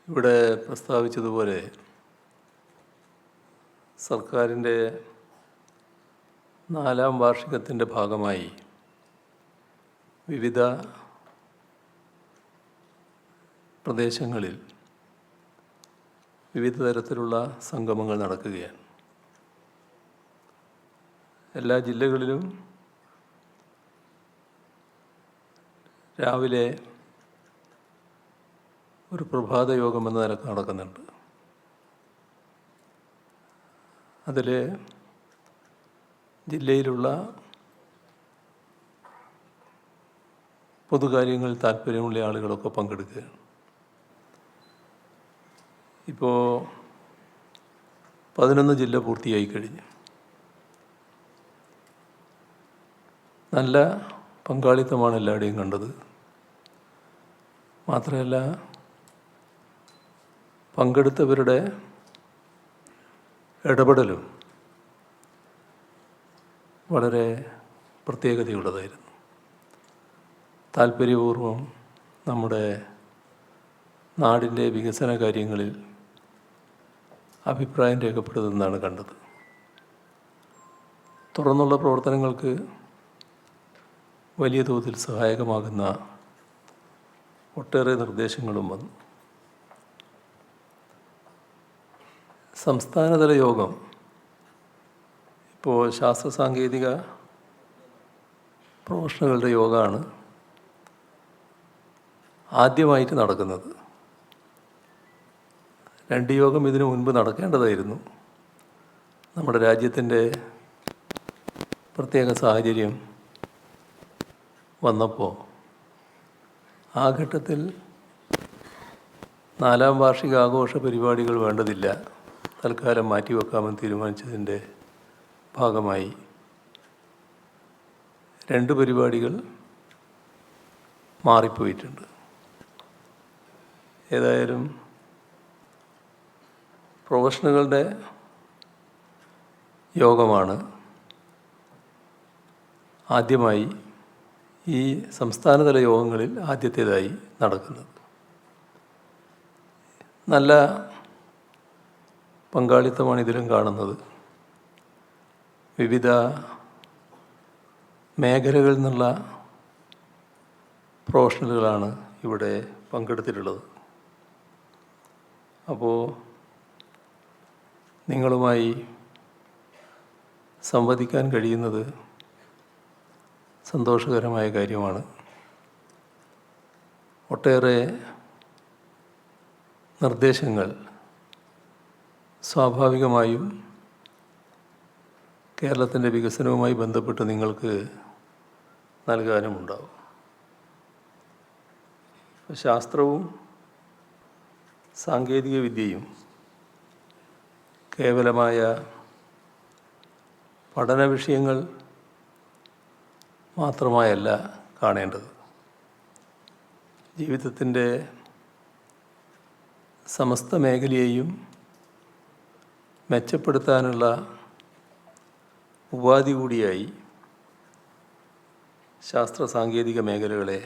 ഇവിടെ പ്രസ്താവിച്ചതുപോലെ സർക്കാരിൻ്റെ 4ാം വാർഷികത്തിൻ്റെ ഭാഗമായി വിവിധ പ്രദേശങ്ങളിൽ വിവിധ തരത്തിലുള്ള സംഗമങ്ങൾ നടക്കുകയാണ്. എല്ലാ ജില്ലകളിലും രാവിലെ ഒരു പ്രഭാത യോഗം എന്ന നിലക്ക് നടക്കുന്നുണ്ട്. അതിൽ ജില്ലയിലുള്ള പൊതുകാര്യങ്ങളിൽ താല്പര്യമുള്ള ആളുകളൊക്കെ പങ്കെടുക്കുകയാണ്. ഇപ്പോൾ 11 ജില്ല പൂർത്തിയായി കഴിഞ്ഞു. നല്ല പങ്കാളിത്തമാണ് എല്ലാവരുടെയും കണ്ടത്. മാത്രമല്ല, പങ്കെടുത്തവരുടെ ഇടപെടലും വളരെ പ്രത്യേകതയുള്ളതായിരുന്നു. താല്പര്യപൂർവം നമ്മുടെ നാടിൻ്റെ വികസന കാര്യങ്ങളിൽ അഭിപ്രായം രേഖപ്പെടുത്തുന്നതാണ് കണ്ടത്. തുടർന്നുള്ള പ്രവർത്തനങ്ങൾക്ക് വലിയ തോതിൽ സഹായകമാകുന്ന ഒട്ടേറെ നിർദ്ദേശങ്ങളും വന്നു. സംസ്ഥാനതല യോഗം ഇപ്പോൾ ശാസ്ത്ര സാങ്കേതിക പ്രൊഫഷണലുകളുടെ യോഗമാണ് ആദ്യമായിട്ട് നടക്കുന്നത്. 2 യോഗം ഇതിനു മുൻപ് നടക്കേണ്ടതായിരുന്നു. നമ്മുടെ രാജ്യത്തിൻ്റെ പ്രത്യേക സാഹചര്യം വന്നപ്പോൾ ആ ഘട്ടത്തിൽ 4ാം വാർഷിക ആഘോഷ പരിപാടികൾ വേണ്ടതില്ല, തൽക്കാലം മാറ്റിവെക്കാമെന്ന് തീരുമാനിച്ചതിൻ്റെ ഭാഗമായി 2 പരിപാടികൾ മാറിപ്പോയിട്ടുണ്ട്. ഏതായാലും പ്രൊഫഷണലുകളുടെ യോഗമാണ് ആദ്യമായി ഈ സംസ്ഥാനതല യോഗങ്ങളിൽ ആദ്യത്തേതായി നടക്കുന്നത്. നല്ല പങ്കാളിത്തമാണ് ഇതിലും കാണുന്നത്. വിവിധ മേഖലകളിൽ നിന്നുള്ള പ്രൊഫഷണലുകളാണ് ഇവിടെ പങ്കെടുത്തിട്ടുള്ളത്. അപ്പോൾ നിങ്ങളുമായി സംവദിക്കാൻ കഴിയുന്നത് സന്തോഷകരമായ കാര്യമാണ്. ഒട്ടേറെ നിർദ്ദേശങ്ങൾ സ്വാഭാവികമായും കേരളത്തിൻ്റെ വികസനവുമായി ബന്ധപ്പെട്ട് നിങ്ങൾക്ക് നൽകാനുമുണ്ടാവും. ശാസ്ത്രവും സാങ്കേതിക വിദ്യയും കേവലമായ പഠന വിഷയങ്ങൾ മാത്രമായല്ല കാണേണ്ടത്. ജീവിതത്തിൻ്റെ സമസ്ത മേഖലയെയും മെച്ചപ്പെടുത്താനുള്ള ഉപാധി കൂടിയായി ശാസ്ത്ര സാങ്കേതിക മേഖലകളെ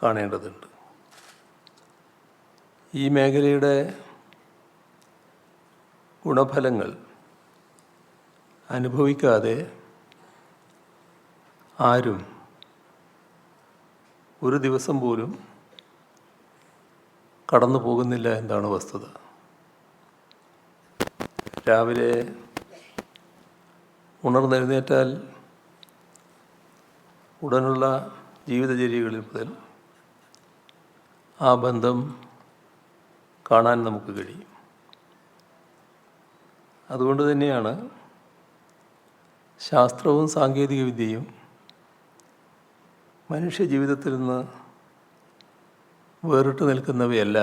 കാണേണ്ടതുണ്ട്. ഈ മേഖലയുടെ ഗുണഫലങ്ങൾ അനുഭവിക്കാതെ ആരും ഒരു ദിവസം പോലും കടന്നു പോകുന്നില്ല എന്നതാണ് വസ്തുത. രാവിലെ ഉണർന്നെഴുന്നേറ്റാൽ ഉടനുള്ള ജീവിതചര്യകളിൽ മുതൽ ആ ബന്ധം കാണാൻ നമുക്ക് കഴിയും. അതുകൊണ്ട് തന്നെയാണ് ശാസ്ത്രവും സാങ്കേതിക വിദ്യയും മനുഷ്യ ജീവിതത്തിൽ നിന്ന് വേറിട്ട് നിൽക്കുന്നവയല്ല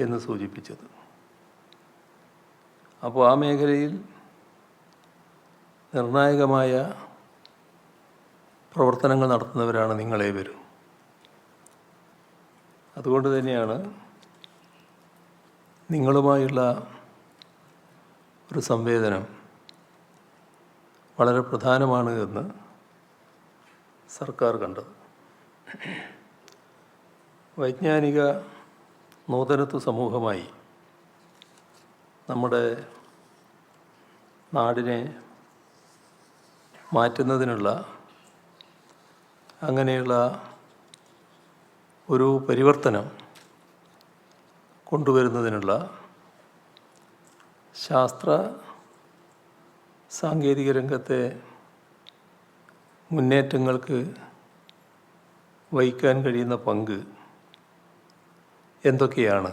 എന്ന് സൂചിപ്പിച്ചത്. അപ്പോൾ ആ മേഖലയിൽ നിർണായകമായ പ്രവർത്തനങ്ങൾ നടത്തുന്നവരാണ് നിങ്ങളേവരും. അതുകൊണ്ട് തന്നെയാണ് നിങ്ങളുമായുള്ള ഒരു സംവേദനം വളരെ പ്രധാനമാണ് എന്ന് സർക്കാർ കണ്ടത്. വൈജ്ഞാനിക നൂതനത്വ സമൂഹമായി നമ്മുടെ നാടിനെ മാറ്റുന്നതിനുള്ള അങ്ങനെയുള്ള ഒരു പരിവർത്തനം കൊണ്ടുവരുന്നതിനുള്ള ശാസ്ത്ര സാങ്കേതിക രംഗത്തെ മുന്നേറ്റങ്ങൾക്ക് വഹിക്കാൻ കഴിയുന്ന പങ്ക് എന്തൊക്കെയാണ്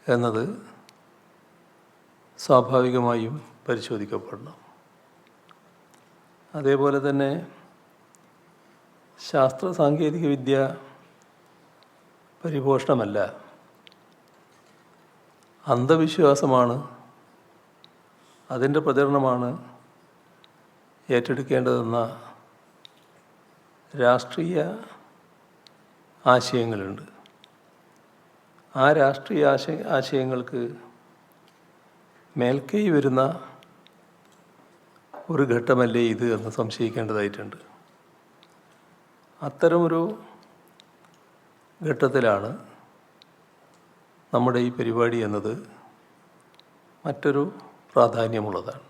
എന്നത് സ്വാഭാവികമായും പരിശോധിക്കപ്പെടണം. അതേപോലെ തന്നെ ശാസ്ത്ര സാങ്കേതിക വിദ്യ പരിപോഷണമല്ല, അന്ധവിശ്വാസമാണ്, അതിൻ്റെ പ്രചരണമാണ് ഏറ്റെടുക്കേണ്ടതെന്ന രാഷ്ട്രീയ ആശയങ്ങളുണ്ട്. ആ രാഷ്ട്രീയ ആശയങ്ങൾക്ക് മേൽക്കൈ വരുന്ന ഒരു ഘട്ടമല്ലേ ഇത് എന്ന് സംശയിക്കേണ്ടതായിട്ടുണ്ട്. അത്തരമൊരു ഘട്ടത്തിലാണ് നമ്മുടെ ഈ പരിപാടി എന്നത് മറ്റൊരു പ്രാധാന്യമുള്ളതാണ്.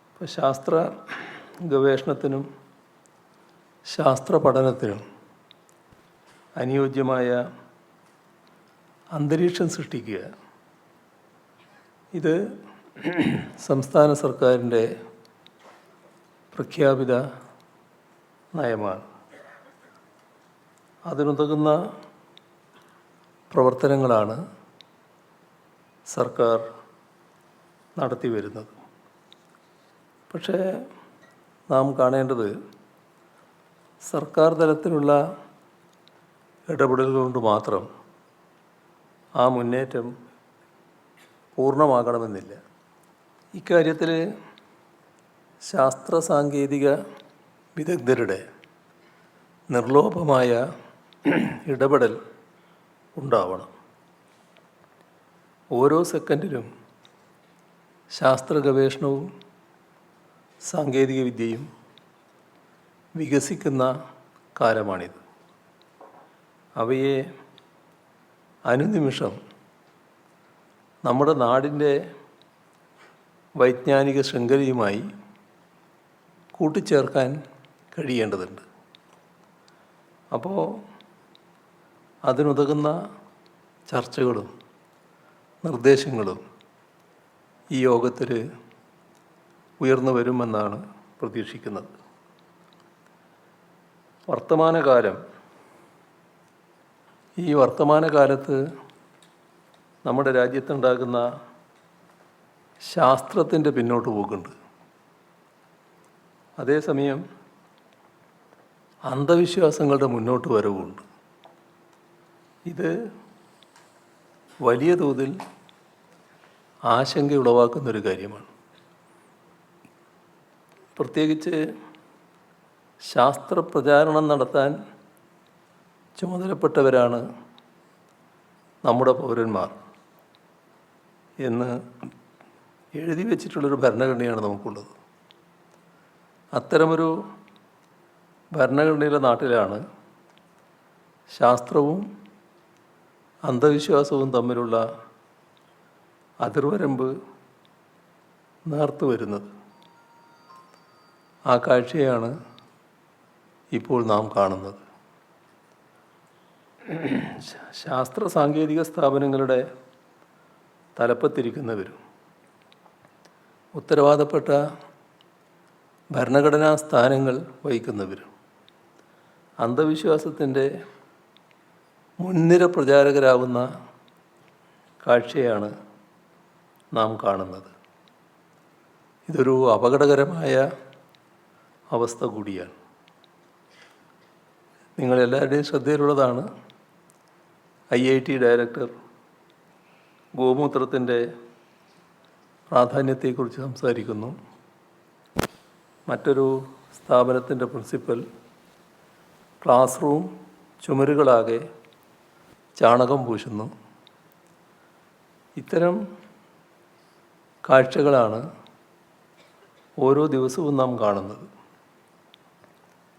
ഇപ്പോൾ ശാസ്ത്ര ഗവേഷണത്തിനും ശാസ്ത്ര പഠനത്തിനും അനുയോജ്യമായ അന്തരീക്ഷം സൃഷ്ടിക്കുക, ഇത് സംസ്ഥാന സർക്കാരിൻ്റെ പ്രഖ്യാപിത നയമാണ്. അതിനുതകുന്ന പ്രവർത്തനങ്ങളാണ് സർക്കാർ നടത്തി വരുന്നത്. പക്ഷേ നാം കാണേണ്ടത് സർക്കാർ തലത്തിലുള്ള ഇടപെടലുകൾ കൊണ്ട് മാത്രം ആ മുന്നേറ്റം പൂർണ്ണമാകണമെന്നില്ല. ഇക്കാര്യത്തിൽ ശാസ്ത്ര സാങ്കേതിക വിദഗ്ധരുടെ നിർലോഭമായ ഇടപെടൽ ഉണ്ടാവണം. ഓരോ സെക്കൻഡിലും ശാസ്ത്ര ഗവേഷണവും സാങ്കേതിക വിദ്യയും വികസിക്കുന്ന കാലമാണിത്. അവയെ അനുനിമിഷം നമ്മുടെ നാടിൻ്റെ വൈജ്ഞാനിക ശൃംഖലയുമായി കൂട്ടിച്ചേർക്കാൻ കഴിയേണ്ടതുണ്ട്. അപ്പോൾ അതിനുതകുന്ന ചർച്ചകളും നിർദ്ദേശങ്ങളും ഈ യോഗത്തിൽ ഉയർന്നു വരുമെന്നാണ് പ്രതീക്ഷിക്കുന്നത്. ഈ വർത്തമാനകാലത്ത് നമ്മുടെ രാജ്യത്തുണ്ടാകുന്ന ശാസ്ത്രത്തിൻ്റെ പിന്നോട്ട് പോക്കുണ്ട്. അതേസമയം അന്ധവിശ്വാസങ്ങളുടെ മുന്നോട്ട് വരവുമുണ്ട്. ഇത് വലിയ തോതിൽ ആശങ്ക ഉളവാക്കുന്നൊരു കാര്യമാണ്. പ്രത്യേകിച്ച് ശാസ്ത്ര പ്രചാരണം നടത്താൻ ചുമതലപ്പെട്ടവരാണ് നമ്മുടെ പൗരന്മാർ എന്ന് എഴുതി വച്ചിട്ടുള്ളൊരു ഭരണഘടനയാണ് നമുക്കുള്ളത്. അത്തരമൊരു ഭരണഘടനയുടെ നാട്ടിലാണ് ശാസ്ത്രവും അന്ധവിശ്വാസവും തമ്മിലുള്ള അതിർവരമ്പ് നേർത്തു വരുന്നത്. ആ കാഴ്ചയാണ് ഇപ്പോൾ നാം കാണുന്നത്. ശാസ്ത്ര സാങ്കേതിക സ്ഥാപനങ്ങളുടെ തലപ്പത്തിരിക്കുന്നവരും ഉത്തരവാദപ്പെട്ട ഭരണഘടനാ സ്ഥാനങ്ങൾ വഹിക്കുന്നവരും അന്ധവിശ്വാസത്തിൻ്റെ മുൻനിര പ്രചാരകരാകുന്ന കാഴ്ചയാണ് നാം കാണുന്നത്. ഇതൊരു അപകടകരമായ അവസ്ഥ കൂടിയാണ്. നിങ്ങളെല്ലാവരുടെയും ശ്രദ്ധയിലുള്ളതാണ്, IIT ഡയറക്ടർ ഗോമൂത്രത്തിൻ്റെ പ്രാധാന്യത്തെക്കുറിച്ച് സംസാരിക്കുന്നു. മറ്റൊരു സ്ഥാപനത്തിൻ്റെ പ്രിൻസിപ്പൽ ക്ലാസ് റൂം ചുമരുകളാകെ ചാണകം പൂശുന്നു. ഇത്തരം കാഴ്ചകളാണ് ഓരോ ദിവസവും നാം കാണുന്നത്.